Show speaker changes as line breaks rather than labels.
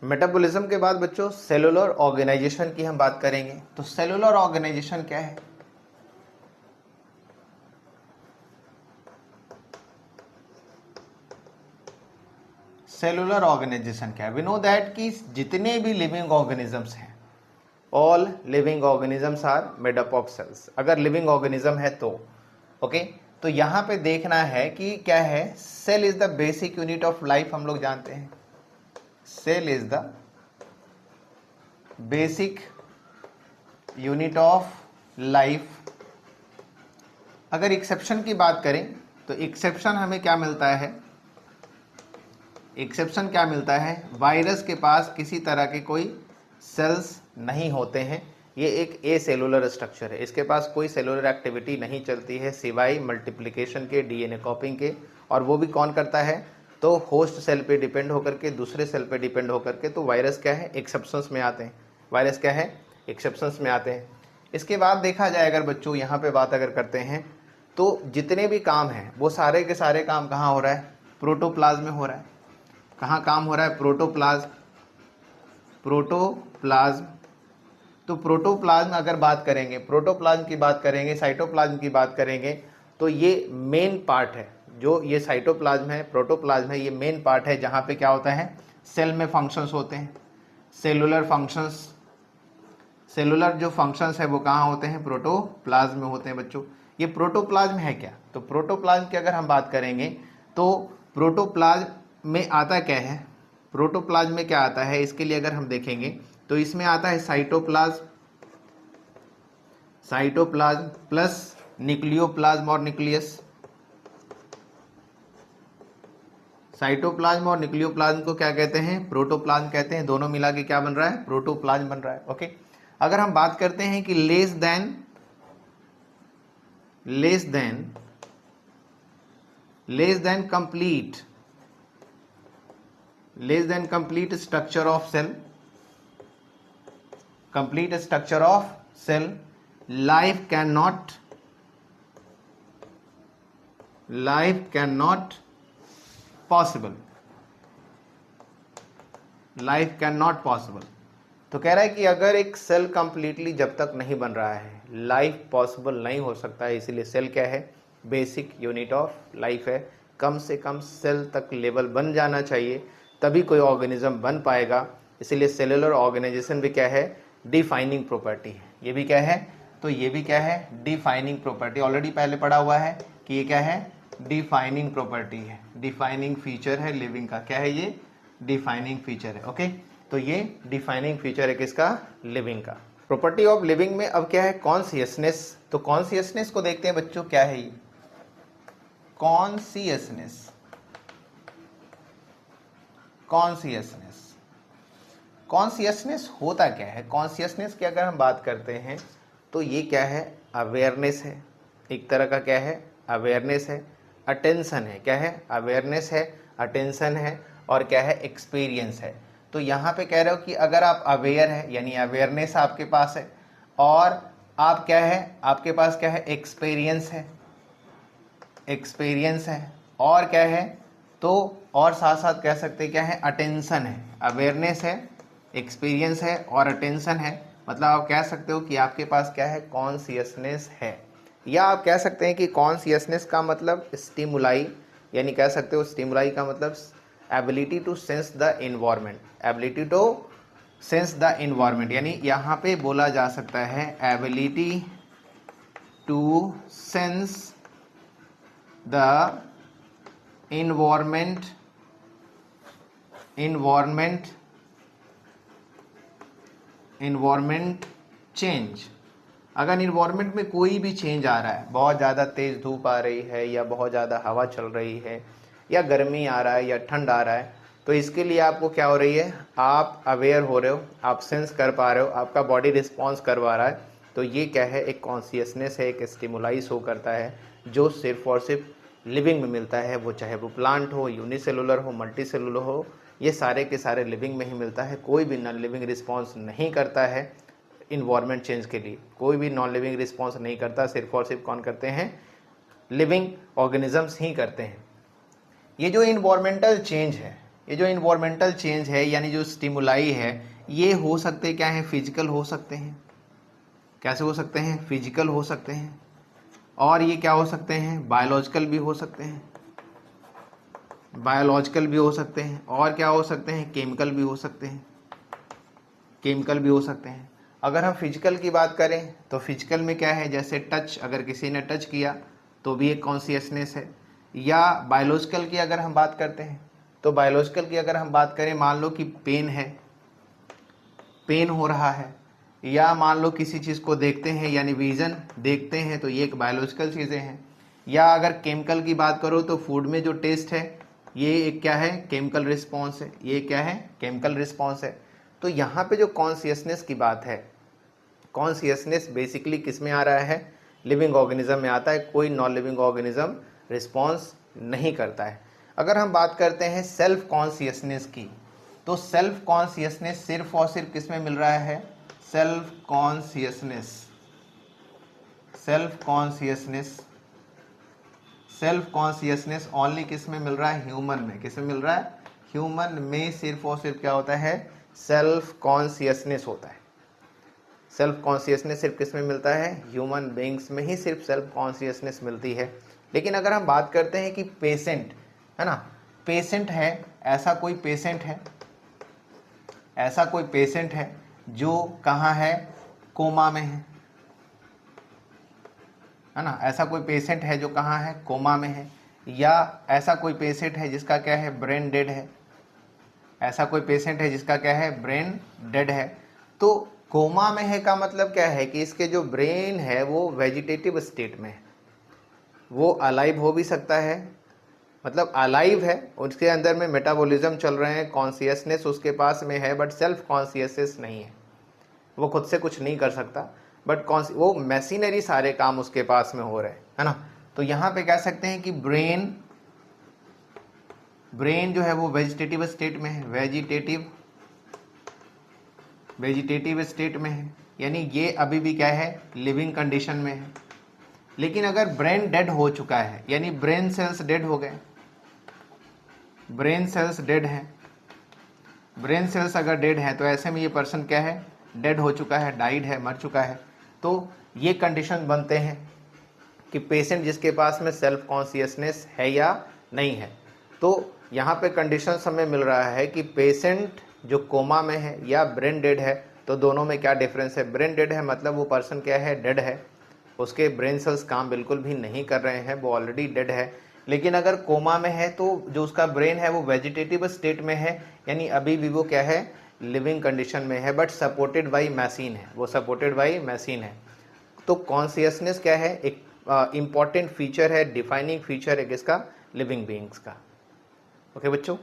Metabolism के बाद बच्चों सेलुलर ऑर्गेनाइजेशन की हम बात करेंगे। तो सेलुलर ऑर्गेनाइजेशन क्या है? सेलुलर ऑर्गेनाइजेशन क्या है? वी नो दैट कि जितने भी लिविंग ऑर्गेनिजम्स हैं, all living organisms are made up of cells. अगर लिविंग ऑर्गेनिज्म है तो ओके तो यहां पे देखना है कि क्या है, cell is the basic unit of life. हम लोग जानते हैं cell is the basic unit of life. अगर एक्सेप्शन की बात करें तो एक्सेप्शन हमें क्या मिलता है? एक्सेप्शन क्या मिलता है? वायरस के पास किसी तरह के कोई सेल्स नहीं होते हैं। ये एक ए सेलुलर स्ट्रक्चर है, इसके पास कोई सेलुलर एक्टिविटी नहीं चलती है सिवाय मल्टीप्लिकेशन के, डीएनए कॉपिंग के। और वो भी कौन करता है? तो होस्ट सेल पे डिपेंड होकर के, दूसरे सेल पे डिपेंड होकर के। तो वायरस क्या है? एक्सेप्शंस में आते हैं। वायरस क्या है? एक्सेप्शंस में आते हैं। इसके बाद देखा जाए अगर बच्चों यहाँ पे बात अगर करते हैं तो जितने भी काम हैं वो सारे के सारे काम कहाँ हो रहा है? प्रोटोप्लाज्म में हो रहा है। कहाँ काम हो रहा है? प्रोटोप्लाज्म। प्रोटोप्लाज्म। तो प्रोटोप्लाज्म अगर बात करेंगे, प्रोटोप्लाज्म की बात करेंगे, साइटोप्लाज्म की बात करेंगे, तो ये मेन पार्ट है। जो ये साइटोप्लाज्म है, प्रोटोप्लाज्म है, ये मेन पार्ट है जहाँ पे क्या होता है? सेल में फंक्शंस होते हैं, सेलुलर फंक्शंस। सेलुलर जो फंक्शंस है वो कहाँ होते हैं? प्रोटोप्लाज्म में होते हैं बच्चों। ये प्रोटोप्लाज्म है क्या? तो प्रोटोप्लाज्म की अगर हम बात करेंगे तो प्रोटोप्लाज्म में आता क्या है? प्रोटोप्लाज्म में क्या आता है इसके लिए अगर हम देखेंगे तो इसमें आता है साइटोप्लाज्म, साइटोप्लाज्म प्लस न्यूक्लियोप्लाज्म और न्यूक्लियस। साइटोप्लाज्म और न्यूक्लियोप्लाज्म को क्या कहते हैं? प्रोटोप्लाज्म कहते हैं। दोनों मिला के क्या बन रहा है? प्रोटोप्लाज्म बन रहा है। ओके अगर हम बात करते हैं कि less than complete structure of cell, complete structure of cell, life cannot possible, life cannot possible। तो कह रहा है कि अगर एक सेल कंप्लीटली जब तक नहीं बन रहा है लाइफ पॉसिबल नहीं हो सकता है। इसीलिए सेल क्या है? बेसिक यूनिट ऑफ लाइफ है। कम से कम सेल तक लेवल बन जाना चाहिए तभी कोई ऑर्गेनिज्म बन पाएगा। इसीलिए सेलुलर ऑर्गेनाइजेशन भी क्या है? डिफाइनिंग प्रॉपर्टी है। ये भी क्या है? तो ये भी क्या है? Defining property. ऑलरेडी पहले पढ़ा हुआ है कि ये क्या है? डिफाइनिंग प्रॉपर्टी है, डिफाइनिंग फीचर है लिविंग का। क्या है ये? डिफाइनिंग फीचर है। ओके तो ये डिफाइनिंग फीचर है किसका? लिविंग का। प्रॉपर्टी ऑफ लिविंग में अब क्या है? कॉन्शियसनेस। तो कॉन्शियसनेस को देखते हैं बच्चों, क्या है ये? कॉन्शियसनेस, कॉन्शियसनेस, कॉन्शियसनेस होता क्या है? कॉन्शियसनेस की अगर हम बात करते हैं तो ये क्या है? अवेयरनेस है, एक तरह का क्या है? अवेयरनेस है। अटेंशन है, क्या है? अवेयरनेस है, अटेंशन है, और क्या है? एक्सपीरियंस है। तो यहाँ पे कह रहे हो कि अगर आप अवेयर है यानी अवेयरनेस आपके पास है, और आप क्या है? आपके पास क्या है? एक्सपीरियंस है, एक्सपीरियंस है, और क्या है? तो और साथ साथ कह सकते क्या है? अटेंशन है। अवेयरनेस है, एक्सपीरियंस है और अटेंशन है। मतलब आप कह सकते हो कि आपके पास क्या है? कॉन्शियसनेस है। या आप कह सकते हैं कि कॉन्शियसनेस का मतलब स्टिमुलाई, यानी कह सकते हो स्टिमुलाई का मतलब ability to sense the environment, ability to sense the environment. यानी यहाँ पे बोला जा सकता है ability to sense the environment change. अगर इन्वायरमेंट में कोई भी चेंज आ रहा है, बहुत ज़्यादा तेज़ धूप आ रही है या बहुत ज़्यादा हवा चल रही है या गर्मी आ रहा है या ठंड आ रहा है, तो इसके लिए आपको क्या हो रही है? आप अवेयर हो रहे हो, आप सेंस कर पा रहे हो, आपका बॉडी रिस्पॉन्स करवा रहा है। तो ये क्या है? एक कॉन्शियसनेस है, एक स्टिमुलाई शो करता है जो सिर्फ और सिर्फ लिविंग में मिलता है। वो चाहे वो प्लांट हो, यूनिसेलुलर हो, मल्टी सेलुलर हो, ये सारे के सारे लिविंग में ही मिलता है। कोई भी नॉन लिविंग रिस्पॉन्स नहीं करता है इन्वायरमेंट चेंज के लिए, कोई भी नॉन लिविंग रिस्पॉन्स नहीं करता। सिर्फ और सिर्फ कौन करते हैं? लिविंग ऑर्गेनिजम्स ही करते हैं। ये जो इन्वायरमेंटल चेंज है, ये जो इन्वायरमेंटल चेंज है यानी जो स्टिमुलाई है, ये हो सकते क्या है, फिजिकल हो सकते हैं। कैसे हो सकते हैं, फिजिकल हो सकते हैं, और ये क्या हो सकते हैं, बायोलॉजिकल भी हो सकते हैं, बायोलॉजिकल भी हो सकते हैं, और क्या हो सकते हैं, केमिकल भी हो सकते हैं, केमिकल भी हो सकते हैं। अगर हम फिजिकल की बात करें तो फिजिकल में क्या है, जैसे टच, अगर किसी ने टच किया तो भी एक कॉन्शियसनेस है। या बायोलॉजिकल की अगर हम बात करते हैं तो बायोलॉजिकल की अगर हम बात करें, मान लो कि पेन है, पेन हो रहा है, या मान लो किसी चीज़ को देखते हैं यानी विजन देखते हैं, तो ये एक बायोलॉजिकल चीज़ें हैं। या अगर केमिकल की बात करो तो फूड में जो टेस्ट है ये एक क्या है, केमिकल रिस्पॉन्स है, ये क्या है, केमिकल रिस्पॉन्स है। तो यहाँ पे जो कॉन्शियसनेस की बात है, कॉन्शियसनेस बेसिकली किस में आ रहा है, लिविंग ऑर्गेनिज्म में आता है, कोई नॉन लिविंग ऑर्गेनिज्म रिस्पॉन्स नहीं करता है। अगर हम बात करते हैं सेल्फ कॉन्शियसनेस की, तो सेल्फ कॉन्शियसनेस सिर्फ और सिर्फ किस में मिल रहा है, self consciousness, self consciousness, self consciousness only किस में मिल रहा है, ह्यूमन में। किस में मिल रहा है, ह्यूमन में सिर्फ और सिर्फ क्या होता है, सेल्फ कॉन्शियसनेस होता है। सेल्फ कॉन्शियसनेस सिर्फ किस में मिलता है, ह्यूमन बींग्स में ही सिर्फ सेल्फ कॉन्शियसनेस मिलती है। लेकिन अगर हम बात करते हैं कि पेशेंट है ना, पेशेंट है, ऐसा कोई पेशेंट है, ऐसा कोई पेशेंट है जो कहाँ है, कोमा में है ना, ऐसा कोई पेशेंट है जो कहाँ है, कोमा में है। या ऐसा कोई पेशेंट है जिसका क्या है, ब्रेन डेड है, ऐसा कोई पेशेंट है जिसका क्या है, ब्रेन डेड है। तो कोमा में है का मतलब क्या है कि इसके जो ब्रेन है वो वेजिटेटिव स्टेट में है, वो अलाइव हो भी सकता है, मतलब अलाइव है, उसके अंदर में मेटाबॉलिज्म चल रहे हैं, कॉन्शियसनेस उसके पास में है, बट सेल्फ कॉन्शियसनेस नहीं है, वो खुद से कुछ नहीं कर सकता, बट वो मशीनरी सारे काम उसके पास में हो रहे हैं, है ना। तो यहाँ पे कह सकते हैं कि ब्रेन, ब्रेन जो है वो वेजिटेटिव स्टेट में है, वेजिटेटिव स्टेट में है, यानी ये अभी भी क्या है, लिविंग कंडीशन में है। लेकिन अगर ब्रेन डेड हो चुका है, यानी ब्रेन सेल्स डेड हो गए, ब्रेन सेल्स डेड हैं, ब्रेन सेल्स अगर डेड है तो ऐसे में ये पर्सन क्या है, डेड हो चुका है, डाइड है, मर चुका है। तो ये कंडीशन बनते हैं कि पेशेंट जिसके पास में सेल्फ कॉन्शियसनेस है या नहीं है। तो यहाँ पे कंडीशन हमें मिल रहा है कि पेशेंट जो कोमा में है या ब्रेन डेड है, तो दोनों में क्या डिफरेंस है, ब्रेन डेड है मतलब वो पर्सन क्या है, डेड है, उसके ब्रेन सेल्स काम बिल्कुल भी नहीं कर रहे हैं, वो ऑलरेडी डेड है। लेकिन अगर कोमा में है तो जो उसका ब्रेन है वो वेजिटेटिव स्टेट में है, यानी अभी भी वो क्या है, लिविंग कंडीशन में है, बट सपोर्टेड बाई मशीन है, वो सपोर्टेड बाई मशीन है। तो कॉन्शियसनेस क्या है, एक इंपॉर्टेंट फीचर है, डिफाइनिंग फीचर है किसका, लिविंग बीइंग्स का। ओके बच्चों।